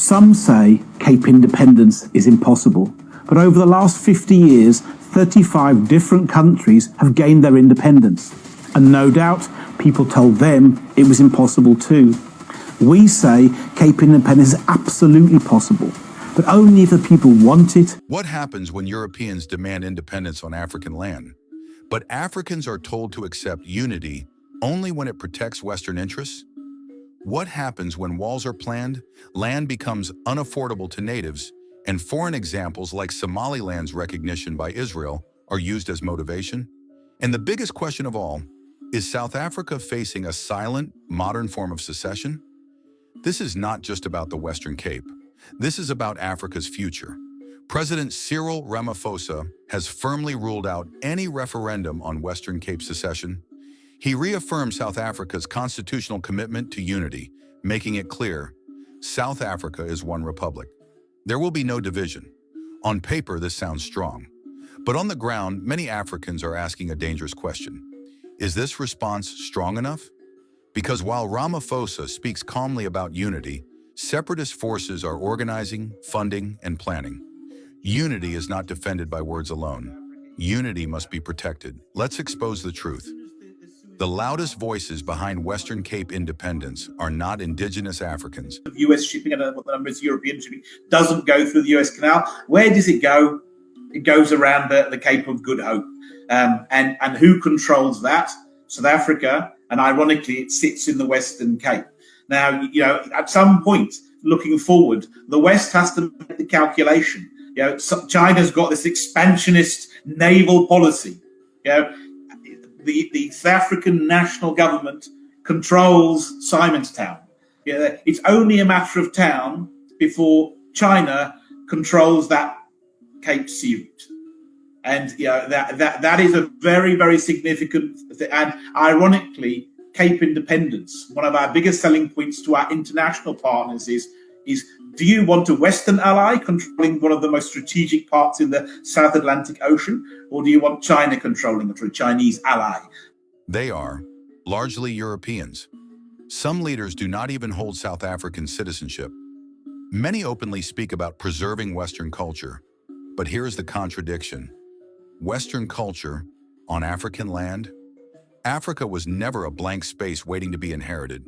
Some say Cape independence is impossible, but over the last 50 years, 35 different countries have gained their independence. And no doubt, people told them it was impossible too. We say Cape independence is absolutely possible, but only if the people want it. What happens when Europeans demand independence on African land, but Africans are told to accept unity only when it protects Western interests? What happens when walls are planned, land becomes unaffordable to natives, and foreign examples like Somaliland's recognition by Israel are used as motivation? And the biggest question of all, is South Africa facing a silent, modern form of secession? This is not just about the Western Cape. This is about Africa's future. President Cyril Ramaphosa has firmly ruled out any referendum on Western Cape secession. He reaffirmed South Africa's constitutional commitment to unity, making it clear, South Africa is one republic. There will be no division. On paper, this sounds strong. But on the ground, many Africans are asking a dangerous question. Is this response strong enough? Because while Ramaphosa speaks calmly about unity, separatist forces are organizing, funding, and planning. Unity is not defended by words alone. Unity must be protected. Let's expose the truth. The loudest voices behind Western Cape independence are not indigenous Africans. US shipping and what the number is European shipping doesn't go through the US Canal. Where does it go? It goes around the Cape of Good Hope. And who controls that? South Africa, and ironically, it sits in the Western Cape. Now, at some point, looking forward, the West has to make the calculation. China's got this expansionist naval policy. The South African national government controls Simonstown. It's only a matter of time before China controls that Cape Sea route. And that is a very, very significant thing. And ironically, Cape independence, one of our biggest selling points to our international partners is do you want a Western ally controlling one of the most strategic parts in the South Atlantic Ocean, or do you want China controlling it, or a Chinese ally? They are largely Europeans. Some leaders do not even hold South African citizenship. Many openly speak about preserving Western culture, but here's the contradiction. Western culture on African land? Africa was never a blank space waiting to be inherited.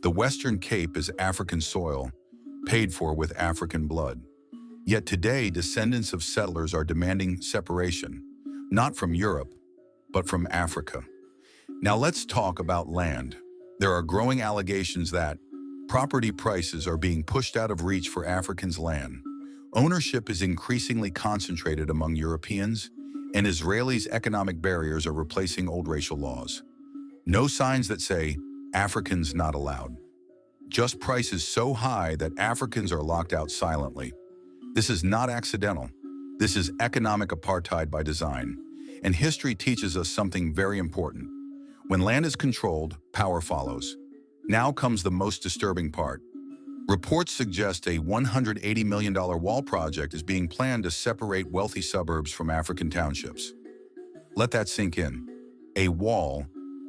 The Western Cape is African soil, paid for with African blood. Yet today, descendants of settlers are demanding separation, not from Europe, but from Africa. Now let's talk about land. There are growing allegations that property prices are being pushed out of reach for Africans' land. Ownership is increasingly concentrated among Europeans, and Israelis' economic barriers are replacing old racial laws. No signs that say, Africans not allowed. Just prices so high that Africans are locked out silently. This is not accidental. This is economic apartheid by design. And history teaches us something very important. When land is controlled, power follows. Now comes the most disturbing part. Reports suggest a $180 million wall project is being planned to separate wealthy suburbs from African townships. Let that sink in. A wall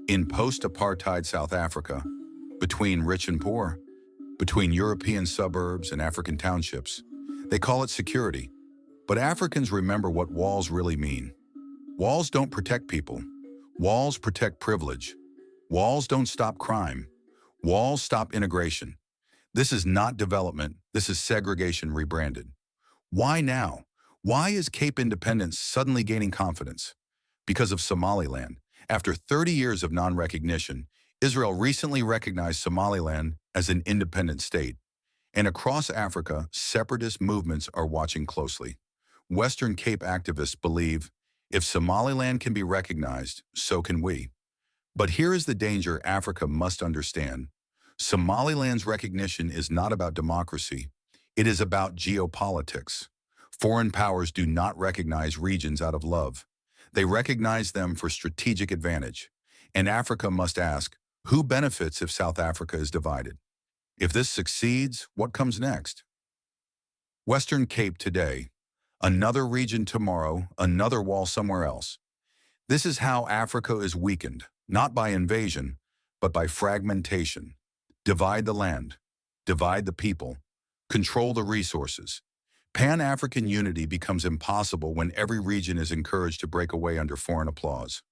in post-apartheid South Africa, between rich and poor, between European suburbs and African townships. They call it security. But Africans remember what walls really mean. Walls don't protect people. Walls protect privilege. Walls don't stop crime. Walls stop integration. This is not development, this is segregation rebranded. Why now? Why is Cape independence suddenly gaining confidence? Because of Somaliland. After 30 years of non-recognition, Israel recently recognized Somaliland as an independent state. And across Africa, separatist movements are watching closely. Western Cape activists believe, if Somaliland can be recognized, so can we. But here is the danger Africa must understand. Somaliland's recognition is not about democracy. It is about geopolitics. Foreign powers do not recognize regions out of love. They recognize them for strategic advantage. And Africa must ask, who benefits if South Africa is divided? If this succeeds, what comes next? Western Cape today, another region tomorrow, another wall somewhere else. This is how Africa is weakened, not by invasion, but by fragmentation. Divide the land, divide the people, Control the resources. Pan-African unity becomes impossible when every region is encouraged to break away under foreign applause.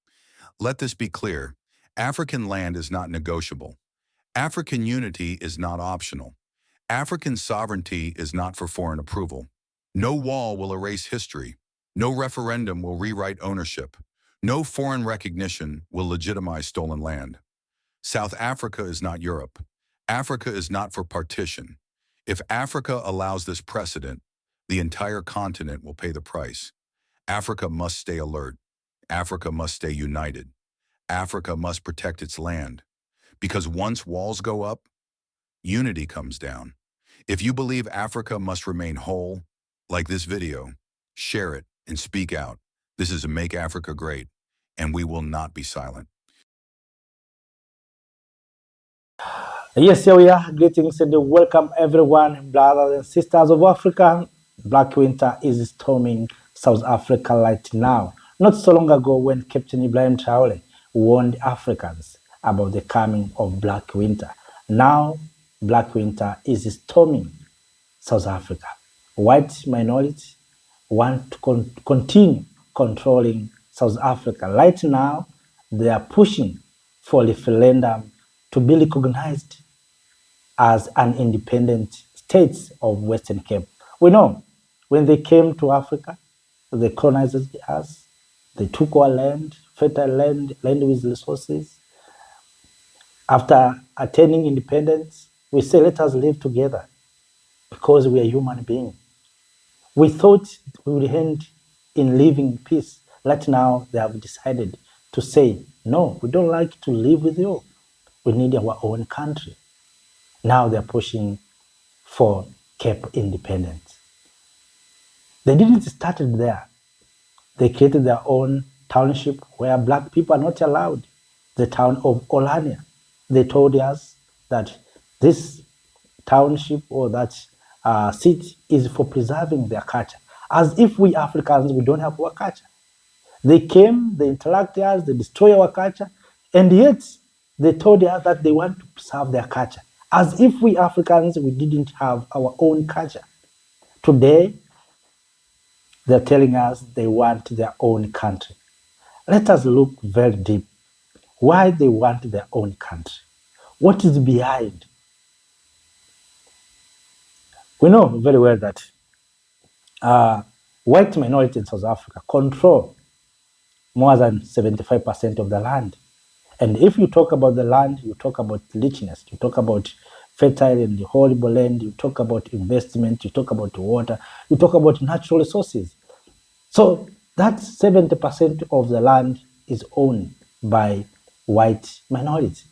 Let this be clear. African land is not negotiable. African unity is not optional. African sovereignty is not for foreign approval. No wall will erase history. No referendum will rewrite ownership. No foreign recognition will legitimize stolen land. South Africa is not Europe. Africa is not for partition. If Africa allows this precedent, the entire continent will pay the price. Africa must stay alert. Africa must stay united. Africa must protect its land. Because once walls go up, unity comes down. If you believe Africa must remain whole, like this video, share it and speak out. This is a Make Africa Great, and we will not be silent. Yes, here we are. Greetings and welcome everyone, brothers and sisters of Africa. Black winter is storming South Africa right now. Not so long ago when Captain Ibrahim Traore warned Africans about the coming of black winter. Now, black winter is storming South Africa. White minorities want to continue controlling South Africa. Right now, they are pushing for referendum to be recognized as an independent state of Western Cape. We know when they came to Africa, they colonized us, they took our land, fertile land, land with resources. After attaining independence, we say, let us live together because we are human beings. We thought we would end in living in peace. Right now, they have decided to say, no, we don't like to live with you. We need our own country. Now they're pushing for Cape independence. They didn't start it there. They created their own township where black people are not allowed, the town of Olania. They told us that this township or that city is for preserving their culture. As if we Africans, we don't have our culture. They came, they interacted us, they destroy our culture, and yet they told us that they want to preserve their culture. As if we Africans, we didn't have our own culture. Today, they're telling us they want their own country. Let us look very deep. Why they want their own country? What is behind? We know very well that white minority in South Africa control more than 75% of the land. And if you talk about the land, you talk about richness, you talk about fertile and horrible land, you talk about investment, you talk about water, you talk about natural resources. So that 70% of the land is owned by white minorities.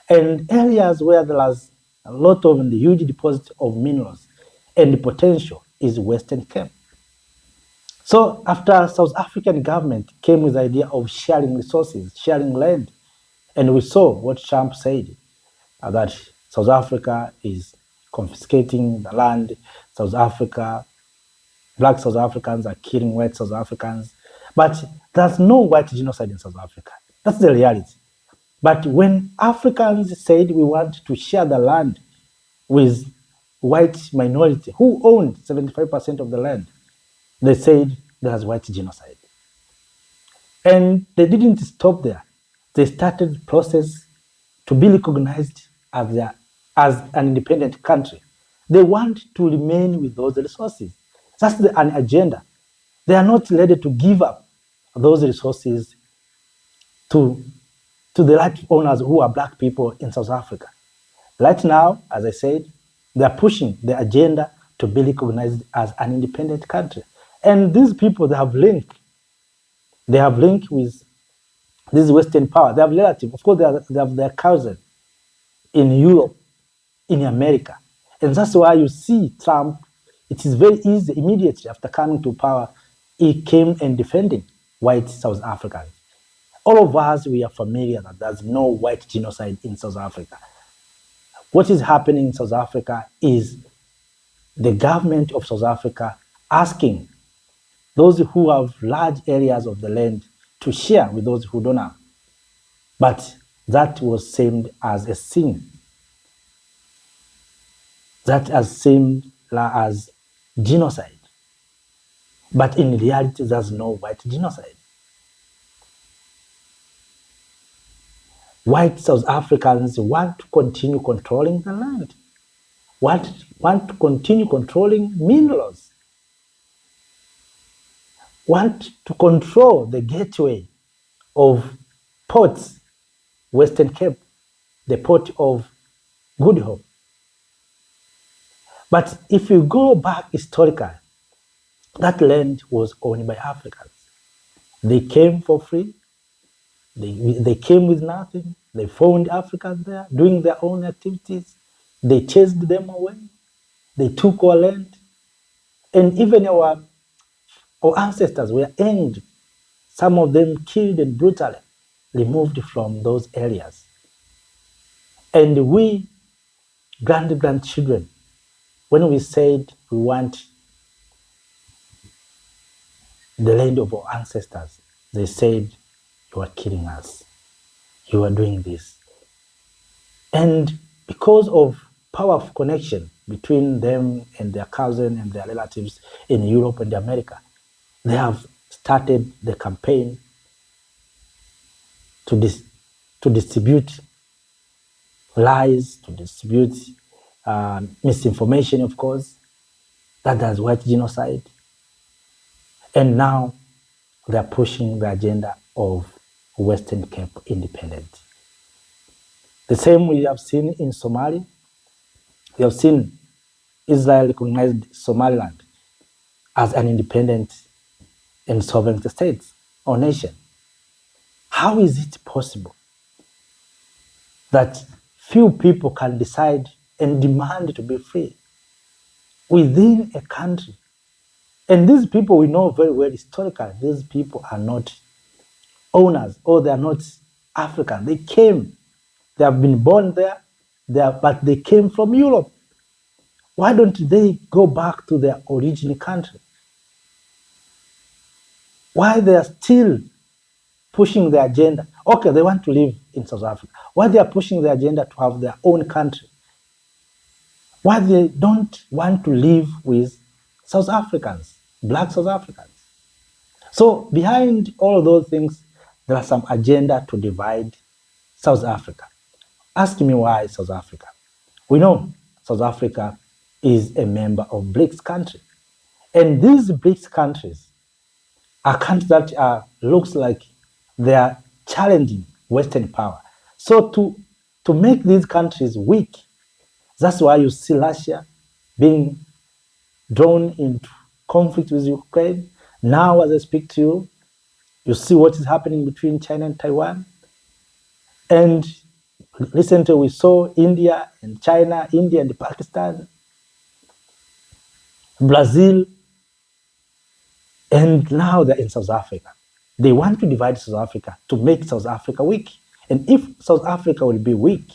And areas where there is a lot of the huge deposit of minerals and the potential is Western Cape. So after South African government came with the idea of sharing resources, sharing land, and we saw what Trump said, that South Africa is confiscating the land, South Africa, black South Africans are killing white South Africans. But there's no white genocide in South Africa. That's the reality. But when Africans said we want to share the land with white minority who owned 75% of the land, they said there's white genocide. And they didn't stop there. They started the process to be recognized as an independent country. They want to remain with those resources. That's an agenda. They are not ready to give up those resources to the right owners who are black people in South Africa. Right now, as I said, they are pushing the agenda to be recognized as an independent country. And these people, they have link with this Western power. They have relative. Of course, they have their cousin in Europe, in America. And that's why you see Trump, it is very easy, immediately after coming to power, he came and defending white South Africans. All of us, we are familiar that there's no white genocide in South Africa. What is happening in South Africa is the government of South Africa asking those who have large areas of the land to share with those who don't have. But that was seen as a sin. that has seemed as genocide. But in reality, there's no white genocide. White South Africans want to continue controlling the land, want to continue controlling minerals, want to control the gateway of ports, Western Cape, the port of Good Hope. But if you go back historically, that land was owned by Africans. They came for free. They came with nothing. They found Africans there doing their own activities. They chased them away. They took our land. And even our ancestors were hanged, some of them killed and brutally removed from those areas. And we, grandchildren, when we said we want the land of our ancestors, they said, you are killing us. You are doing this. And because of powerful connection between them and their cousin and their relatives in Europe and America, they have started the campaign to distribute lies, to distribute misinformation, of course, that there's white genocide. And now they're pushing the agenda of Western Cape independence. The same we have seen in Somalia. We have seen Israel recognized Somaliland as an independent and sovereign state or nation. How is it possible that few people can decide and demand to be free within a country? And these people, we know very well historically, these people are not owners or they are not African. They came, they have been born there, but they came from Europe. Why don't they go back to their original country? Why they are still pushing the agenda? Okay, they want to live in South Africa. Why they are pushing the agenda to have their own country? Why they don't want to live with South Africans, black South Africans? So behind all of those things, there are some agenda to divide South Africa. Ask me why South Africa. We know South Africa is a member of BRICS country. And these BRICS countries are countries that looks like they are challenging Western power. So to make these countries weak, that's why you see Russia being drawn into conflict with Ukraine. Now, as I speak to you, you see what is happening between China and Taiwan. And recently we saw India and China, India and Pakistan, Brazil, and now they're in South Africa. They want to divide South Africa to make South Africa weak. And if South Africa will be weak,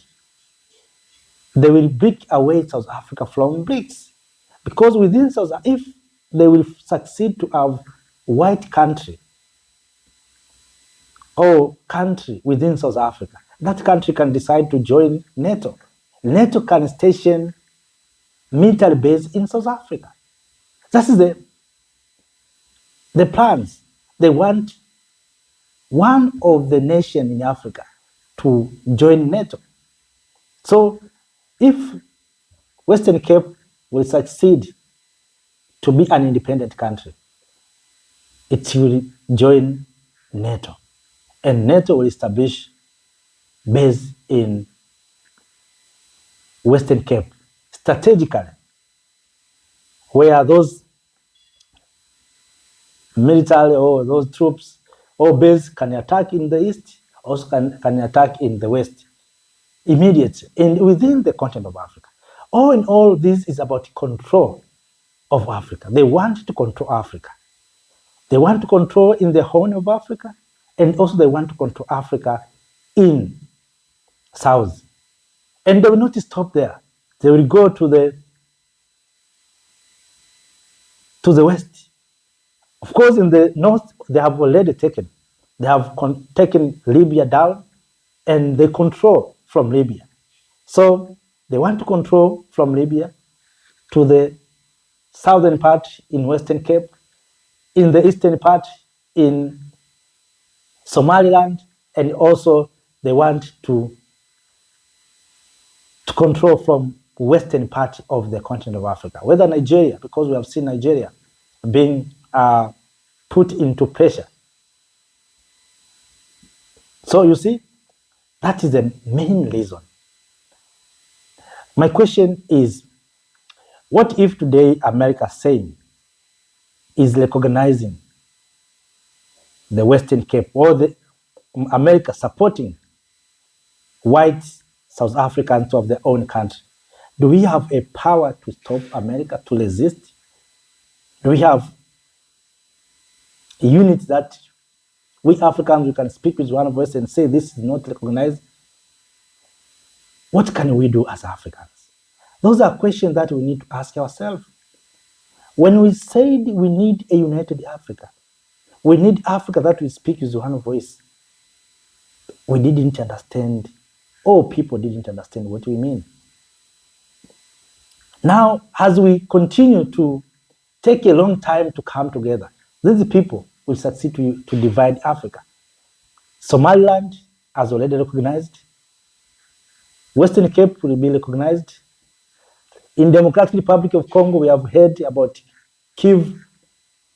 they will break away South Africa from BRICS. Because within South Africa, if they will succeed to have white country or country within South Africa, that country can decide to join NATO. NATO can station military base in South Africa. That is the plans. They want one of the nations in Africa to join NATO. So if Western Cape will succeed to be an independent country, it will join NATO. And NATO will establish base in Western Cape strategically, where those military or those troops or base can attack in the east, also can attack in the west immediately and within the continent of Africa. All in all, this is about control of Africa. They want to control Africa. They want to control in the Horn of Africa, and also they want to control Africa in South. And they will not stop there. They will go to the west. Of course, in the north, they have already taken. They have taken Libya down, and they control from Libya. So they want to control from Libya, to the southern part in Western Cape, in the eastern part in Somaliland, and also they want to control from western part of the continent of Africa, whether Nigeria, because we have seen Nigeria being put into pressure. So you see, that is the main reason. My question is, what if today America saying is recognizing the Western Cape, or the America supporting white South Africans of their own country? Do we have a power to stop America, to resist? Do we have a unit that we Africans, we can speak with one voice and say this is not recognized? What can we do as Africans? Those are questions that we need to ask ourselves. When we said we need a united Africa, we need Africa that will speak with one voice, we didn't understand, or people didn't understand what we mean. Now, as we continue to take a long time to come together, these people will succeed to divide Africa. Somaliland has already recognized. Western Cape will be recognized. In Democratic Republic of Congo, we have heard about Kivu,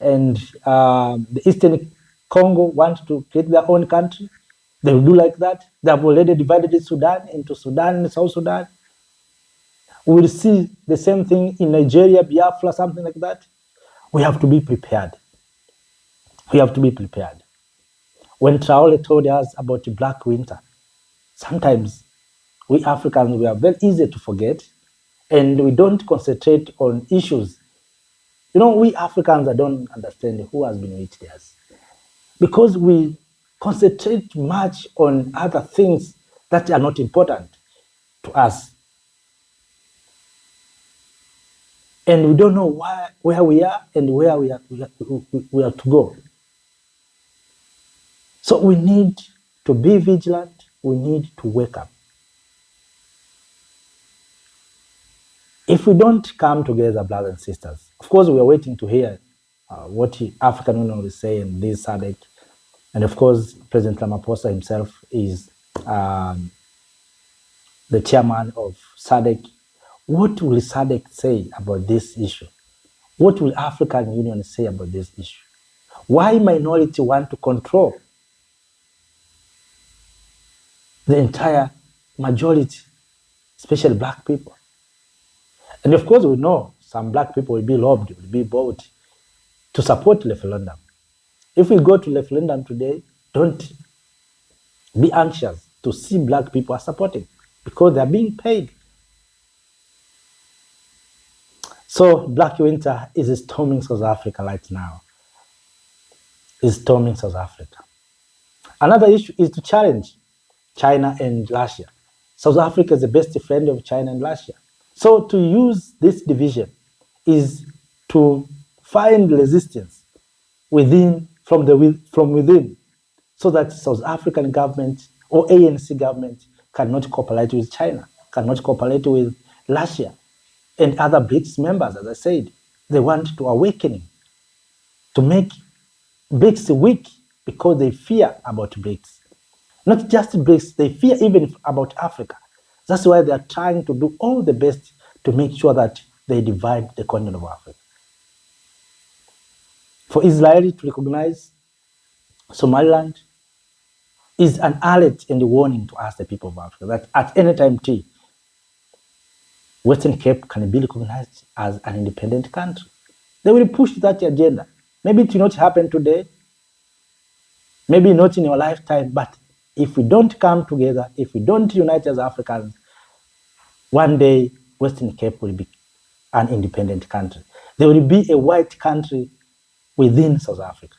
and the Eastern Congo want to create their own country. They will do like that. They have already divided Sudan into Sudan and South Sudan. We will see the same thing in Nigeria, Biafra, something like that. We have to be prepared. We have to be prepared. When Traore told us about the Black Winter, sometimes we Africans, we are very easy to forget, and we don't concentrate on issues. You know, we Africans, I don't understand who has been with us, because we concentrate much on other things that are not important to us. And we don't know where we are and where we are to go. So we need to be vigilant. We need to wake up. If we don't come together, brothers and sisters, of course, we are waiting to hear what the African Union will say in this SADC. And of course, President Ramaphosa himself is the chairman of SADC. What will SADC say about this issue? What will African Union say about this issue? Why minority want to control the entire majority, especially black people? And of course, we know some black people will be lobbied, will be bought to support referendum. If we go to referendum today, don't be anxious to see black people are supporting, because they are being paid. So Black Winter is storming South Africa right now. Is storming South Africa. Another issue is to challenge China and Russia. South Africa is the best friend of China and Russia. So to use this division is to find resistance from within, so that South African government or ANC government cannot cooperate with China, cannot cooperate with Russia and other BRICS members. As I said, they want to awakening, to make BRICS weak, because they fear about BRICS. Not just BRICS, they fear even about Africa. That's why they are trying to do all the best to make sure that they divide the continent of Africa. For Israel to recognize Somaliland is an alert and a warning to us, the people of Africa, that at any time, Western Cape can be recognized as an independent country. They will push that agenda. Maybe it will not happen today, maybe not in your lifetime, but if we don't come together, if we don't unite as Africans, one day Western Cape will be an independent country. There will be a white country within South Africa,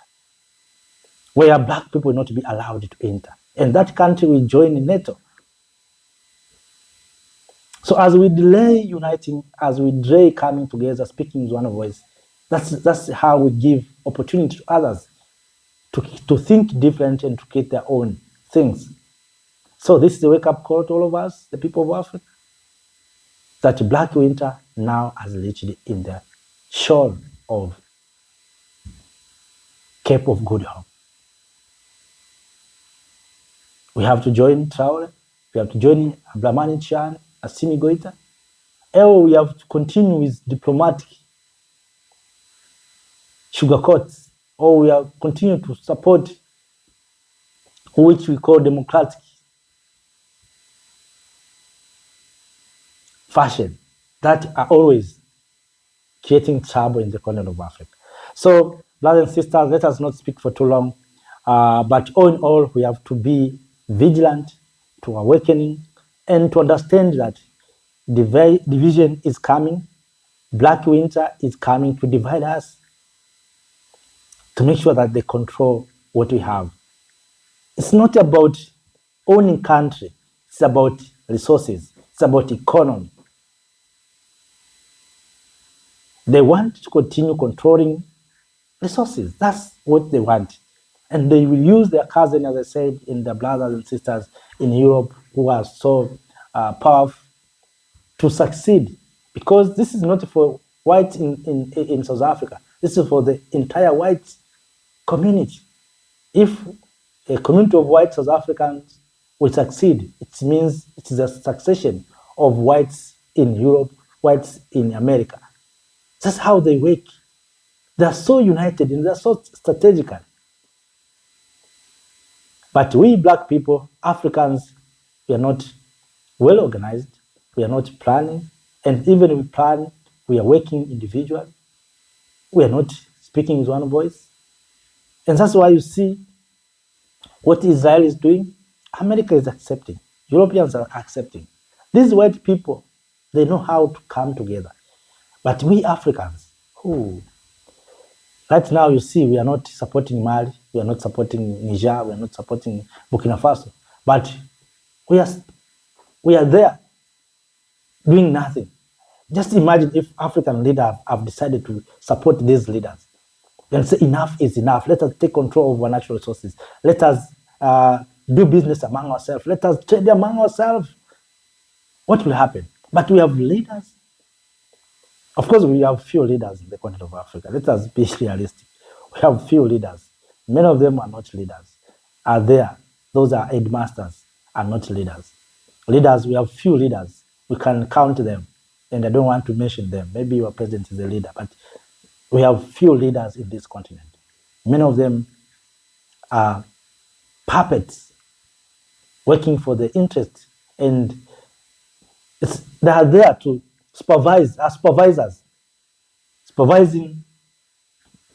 where black people will not be allowed to enter. And that country will join NATO. So as we delay uniting, as we delay coming together, speaking with one voice, that's how we give opportunity to others to think different and to create their own things. So this is a wake-up call to all of us, the people of Africa, that Black Winter now has reached in the shore of Cape of Good Hope. We have to join Traore, we have to join Abdulrahman Chan, Assimi Goita, or we have to continue with diplomatic sugarcoats, or we have to continue to support which we call democratic fashion that are always creating trouble in the continent of Africa. So, brothers and sisters, let us not speak for too long, but all in all, we have to be vigilant to awakening and to understand that division is coming, Black Winter is coming to divide us, to make sure that they control what we have. It's not about owning country, it's about resources, it's about economy. They want to continue controlling resources. That's what they want. And they will use their cousin, as I said, in the brothers and sisters in Europe who are so powerful to succeed. Because this is not for whites in South Africa. This is for the entire white community. If a community of white South Africans will succeed, it means it is a succession of whites in Europe, whites in America. That's how they work. They are so united and they are so strategical. But we Black people, Africans, we are not well organized, we are not planning, and even if we plan, we are working individually. We are not speaking with one voice. And that's why you see what Israel is doing, America is accepting, Europeans are accepting. These white people, they know how to come together. But we Africans, right now you see we are not supporting Mali, we are not supporting Niger, we are not supporting Burkina Faso, but we are there doing nothing. Just imagine if African leaders have decided to support these leaders and say enough is enough. Let us take control of our natural resources. Let us do business among ourselves. Let us trade among ourselves. What will happen? But we have leaders. Of course, we have few leaders in the continent of Africa. Let us be realistic. We have few leaders. Many of them are not leaders. Are there? Those are headmasters, are not leaders. Leaders, we have few leaders. We can count them, and I don't want to mention them. Maybe your president is a leader, but we have few leaders in this continent. Many of them are puppets working for the interest, and they are there to supervise, as supervisors, supervising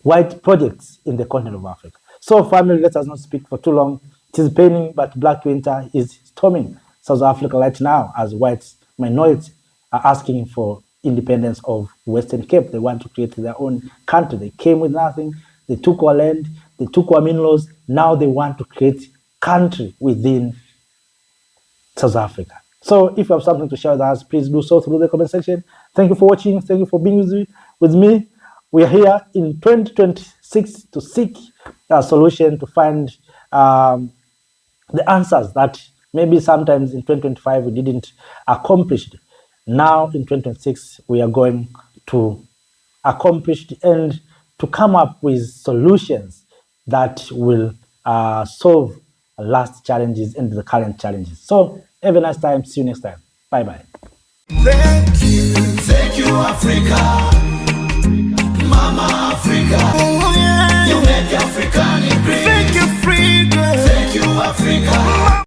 white projects in the continent of Africa. So, family, let us not speak for too long. It is paining, but Black Winter is storming South Africa right now as white minorities are asking for independence of Western Cape. They want to create their own country. They came with nothing. They took our land. They took our minerals. Now they want to create country within South Africa. So if you have something to share with us, please do so through the comment section. Thank you for watching. Thank you for being with me. We are here in 2026 to seek a solution, to find the answers that maybe sometimes in 2025 we didn't accomplish. Now in 2026 we are going to accomplish and to come up with solutions that will solve last challenges and the current challenges. So have a nice time. See you next time. Bye bye. Thank you, Africa.